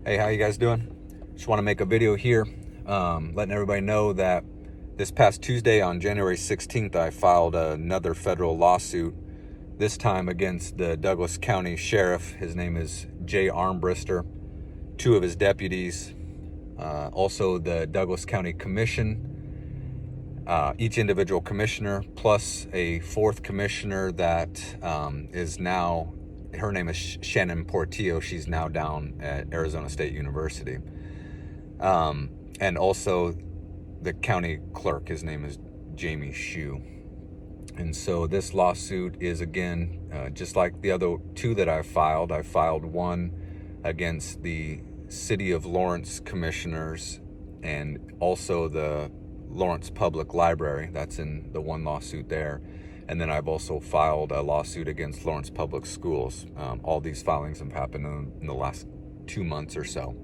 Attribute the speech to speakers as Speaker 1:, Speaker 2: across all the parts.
Speaker 1: Hey, how you guys doing? Just want to make a video here, letting everybody know that this past Tuesday on January 16th, I filed another federal lawsuit, this time against the Douglas County Sheriff. His name is Jay Armbrister, two of his deputies, also the Douglas County Commission, each individual commissioner, plus a fourth commissioner that is now, her name is Shannon Portillo. She's now down at Arizona State University. And also the county clerk, his name is Jamie Shue. And so this lawsuit is, again, just like the other two that I filed one against the City of Lawrence commissioners and also the Lawrence Public Library. That's in the one lawsuit there. And then I've also filed a lawsuit against Lawrence Public Schools. All these filings have happened in the last 2 months or so.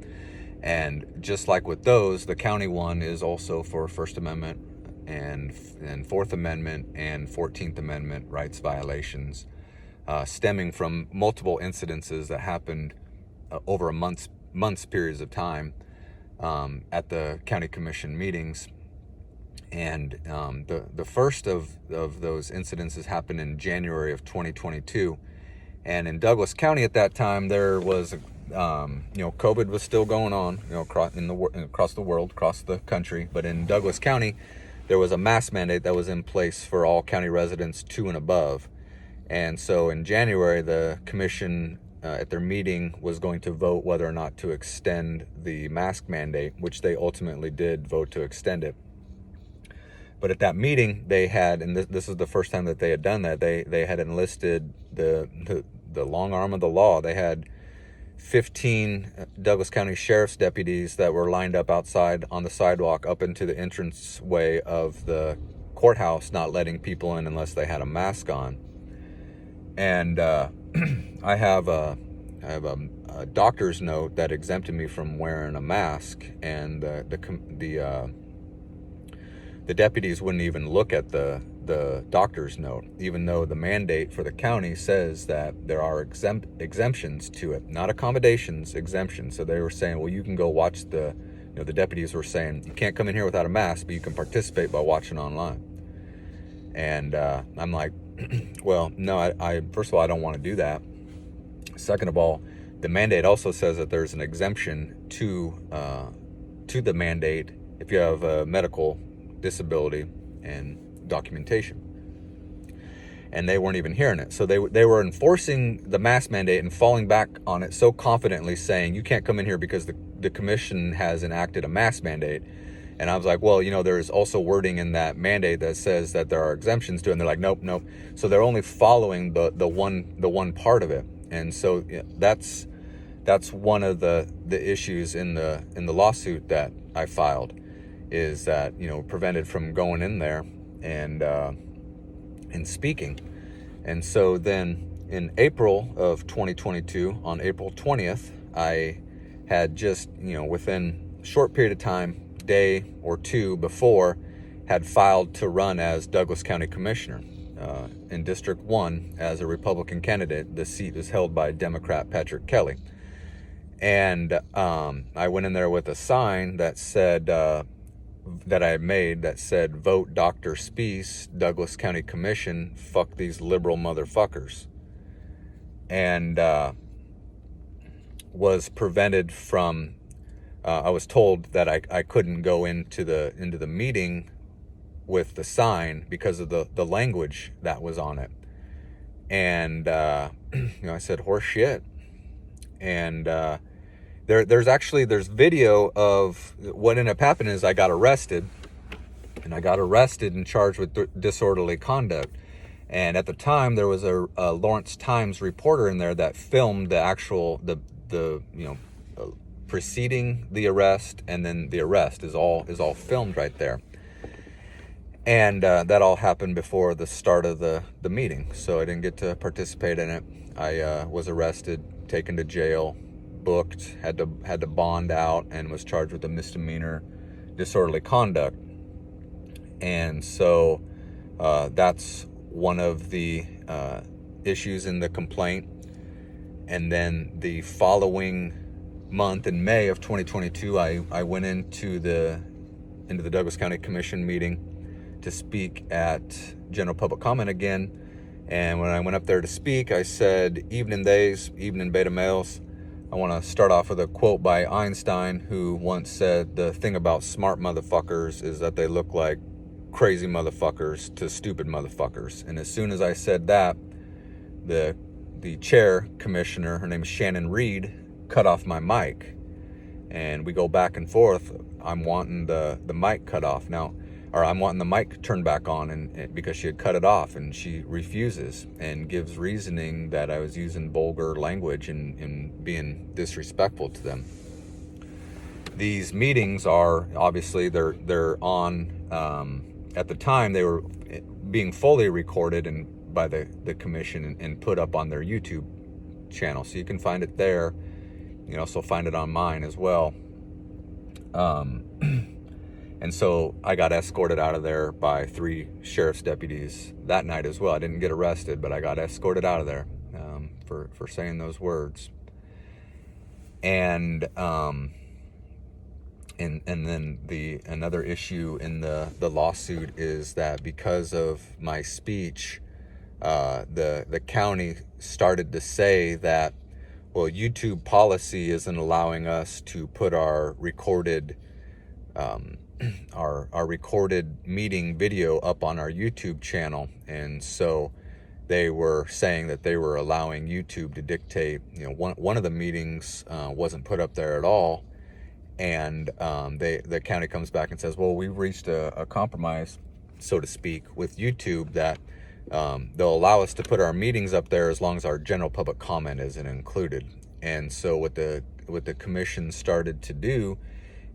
Speaker 1: And just like with those, the county one is also for First Amendment and Fourth Amendment and 14th Amendment rights violations, stemming from multiple incidences that happened over a months periods of time at the county commission meetings. And the first of those incidences happened in January of 2022. And in Douglas County at that time, there was, COVID was still going on, across the world, across the country. But in Douglas County, there was a mask mandate that was in place for all county residents 2 and above. And so in January, the commission at their meeting was going to vote whether or not to extend the mask mandate, which they ultimately did vote to extend it. But at that meeting, they had, and this is the first time that they had done that, they had enlisted the long arm of the law. They had 15 Douglas County Sheriff's deputies that were lined up outside on the sidewalk up into the entranceway of the courthouse, not letting people in unless they had a mask on. And I have a doctor's note that exempted me from wearing a mask, and the deputies wouldn't even look at the doctor's note, even though the mandate for the county says that there are exemptions to it, not accommodations, exemptions. So they were saying, well, you can go watch the deputies were saying, you can't come in here without a mask, but you can participate by watching online. And I'm like, well, no, I first of all, I don't want to do that. Second of all, the mandate also says that there's an exemption to the mandate if you have a medical disability and documentation. And they weren't even hearing it. So they were enforcing the mask mandate and falling back on it so confidently, saying you can't come in here because the commission has enacted a mask mandate. And I was like, well, there's also wording in that mandate that says that there are exemptions to it. And they're like, nope. So they're only following the one part of it. And so that's one of the issues in the lawsuit that I filed, is that prevented from going in there and speaking. And so then in April of 2022, on April 20th, I had just within a short period of time, day or two before, had filed to run as Douglas County Commissioner in District 1 as a Republican candidate. The seat is held by Democrat Patrick Kelly. And I went in there with a sign that said that I had made that said, "Vote Dr. Speece, Douglas County Commission, fuck these liberal motherfuckers." And was prevented from, I was told that I couldn't go into the meeting with the sign because of the language that was on it. And I said, horse shit. And there's video of what ended up happening. Is I got arrested and charged with disorderly conduct. And at the time, there was a Lawrence Times reporter in there that filmed the actual preceding the arrest, and then the arrest is all filmed right there. And that all happened before the start of the meeting, so I didn't get to participate in it. I was arrested, taken to jail, booked, had to bond out, and was charged with a misdemeanor disorderly conduct. And so that's one of the issues in the complaint. And then the following month, in May of 2022, I went into the Douglas County Commission meeting to speak at general public comment again. And when I went up there to speak, I said, "Evening days, evening beta males." I want to start off with a quote by Einstein, who once said, "The thing about smart motherfuckers is that they look like crazy motherfuckers to stupid motherfuckers." And as soon as I said that, the chair commissioner, her name is Shannon Reed, cut off my mic. And we go back and forth. I'm wanting the mic cut off now, or I'm wanting the mic turned back on, and because she had cut it off, and she refuses and gives reasoning that I was using vulgar language and being disrespectful to them. These meetings are obviously they're on. At the time, they were being fully recorded and by the commission and put up on their YouTube channel, so you can find it there. You can also find it on mine as well. And so I got escorted out of there by 3 sheriff's deputies that night as well. I didn't get arrested, but I got escorted out of there for saying those words. And then another issue in the lawsuit is that because of my speech, the county started to say that, well, YouTube policy isn't allowing us to put our recorded our recorded meeting video up on our YouTube channel. And so they were saying that they were allowing YouTube to dictate, one of the meetings wasn't put up there at all. And the county comes back and says, well, we've reached a compromise, so to speak, with YouTube that they'll allow us to put our meetings up there as long as our general public comment isn't included. And so what the commission started to do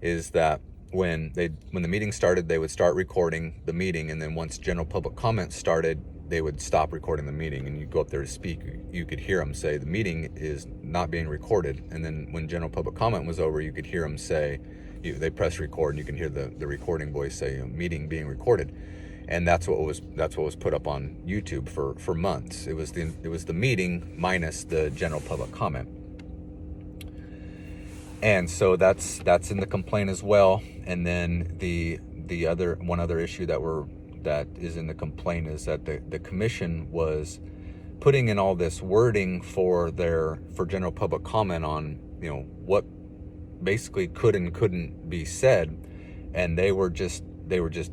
Speaker 1: is that when the meeting started, they would start recording the meeting, and then once general public comment started, they would stop recording the meeting, and you go up there to speak, you could hear them say the meeting is not being recorded. And then when general public comment was over, you could hear them say, they press record, and you can hear the recording voice say, meeting being recorded. And that's what was put up on YouTube for months. It was the meeting minus the general public comment. And so that's in the complaint as well. And then the one other issue that is in the complaint is that the commission was putting in all this wording for general public comment on what basically could and couldn't be said, and they were just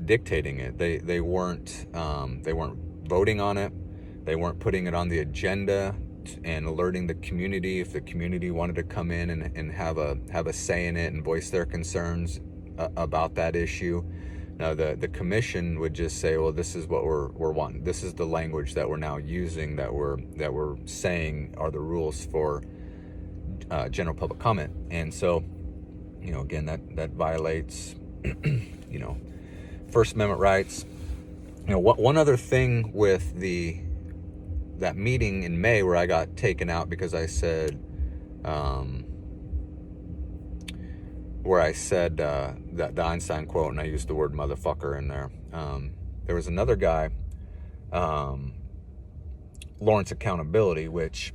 Speaker 1: dictating it. They weren't voting on it. They weren't putting it on the agenda and alerting the community if the community wanted to come in and have a say in it and voice their concerns about that issue. Now the commission would just say, well, this is what we're wanting. This is the language that we're now using, that we're saying are the rules for general public comment. And so, again, that violates First Amendment rights. One other thing with that meeting in May where I got taken out because I said that the Einstein quote, and I used the word motherfucker in there. There was another guy, Lawrence Accountability, which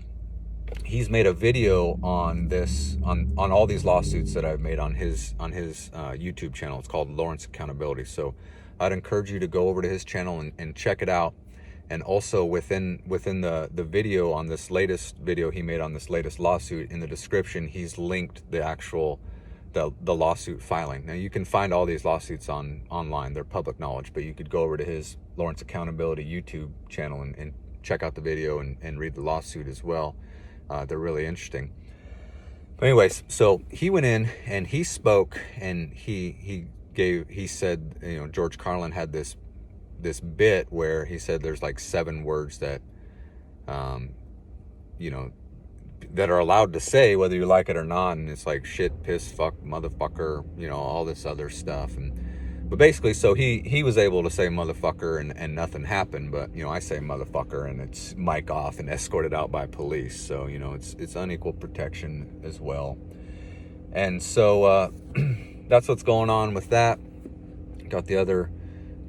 Speaker 1: he's made a video on this, on all these lawsuits that I've made on his YouTube channel. It's called Lawrence Accountability. So I'd encourage you to go over to his channel and check it out. And also within the video on this latest video he made on this latest lawsuit, in the description, he's linked the actual the lawsuit filing. Now you can find all these lawsuits online. They're public knowledge, but you could go over to his Lawrence Accountability YouTube channel and check out the video and read the lawsuit as well. They're really interesting. But anyways, so he went in and he spoke, and he said, George Carlin had this bit where he said there's like 7 words that that are allowed to say whether you like it or not, and it's like shit, piss, fuck, motherfucker, all this other stuff. But basically, so he was able to say motherfucker and nothing happened, but I say motherfucker and it's mic off and escorted out by police. So it's unequal protection as well. And so that's what's going on with that. Got the other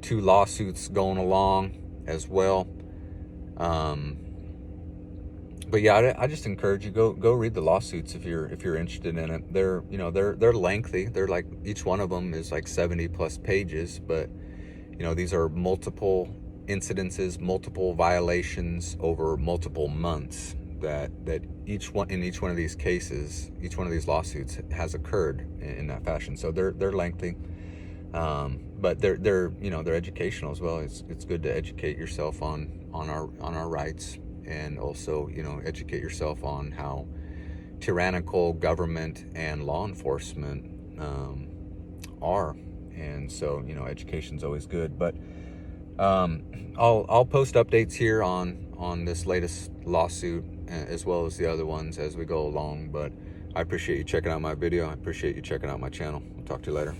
Speaker 1: 2 lawsuits going along as well. But yeah, I just encourage you, go read the lawsuits if you're interested in it. They're, you know, they're lengthy. They're like, each one of them is like 70 plus pages, but you know, these are multiple incidences, multiple violations over multiple months that each one of these cases, each one of these lawsuits has occurred in that fashion. So they're lengthy, but they're you know, they're educational as well. It's good to educate yourself on our rights, and also, you know, educate yourself on how tyrannical government and law enforcement are. And so, you know, education's always good. But I'll post updates here on this latest lawsuit, as well as the other ones as we go along. But I appreciate you checking out my video. I appreciate you checking out my channel. I'll talk to you later.